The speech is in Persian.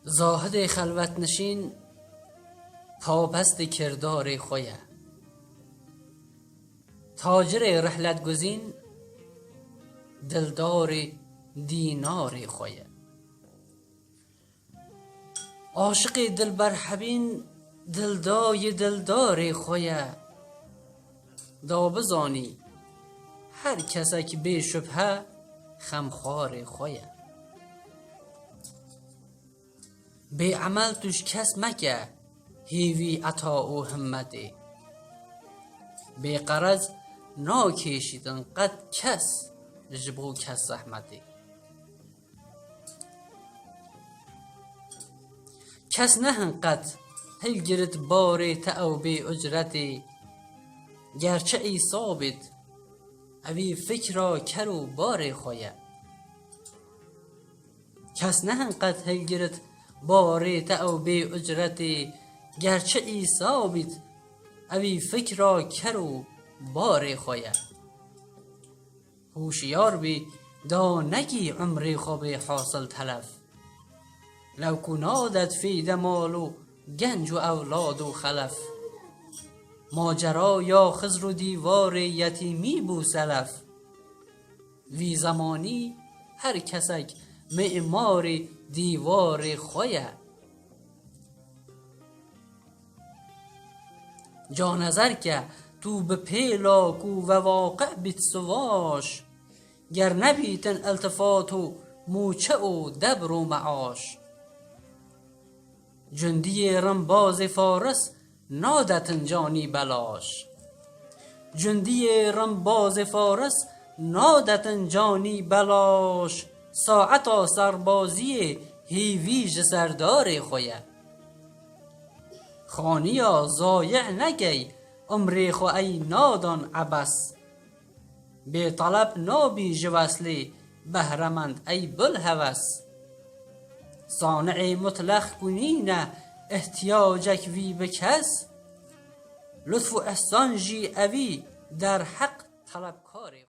زاهد خلوت نشین پابست کردار خویه، تاجر رحلت گزین دلدار دینار خویه. عاشق دلبر حبین دلدای دلدار خویه، دا بزانی هر کسک بی شبهه خمخوار خویه. بی عمل توش کس مکه هیوی عطا و همته، بی قرض ناکشیدن قد کس جبو کس زحمته. کس نهن قد هل گرد بار او بی اجرته، گرچه ای ثابت اوی فکر کرو بار خویه. کس نهن قد هل گرد بار او بی اجرته، گرچه ای ثابت اوی فکر کرو بار خویه. هوشیار بی دا نگی عمر خوب حاصل تلف، لو کنادت فی دمال و گنج و اولاد و خلف. ماجرا یا خضر و دیوار یتیمی بو سلف، وی زمانی هر کسک معمار دیوار خویه. جا نظر که تو به پیلاکو و واقع بیت سواش، گر نبیتن التفات و موچه و دبر و معاش. جندی رنباز فارس نادتن جانی بلاش، جندی رنباز فارس نادتن جانی بلاش. ساعتا سربازی هیویج سردار خویه، خانیا زایع نگی عمر خو ای نادان عبس. بی طلب نابی جوسلی بهرمند ای بلهوس. صانع مطلق کنینه احتیاجک وی بکس، لطف و احسان جی اوی در حق طلبکار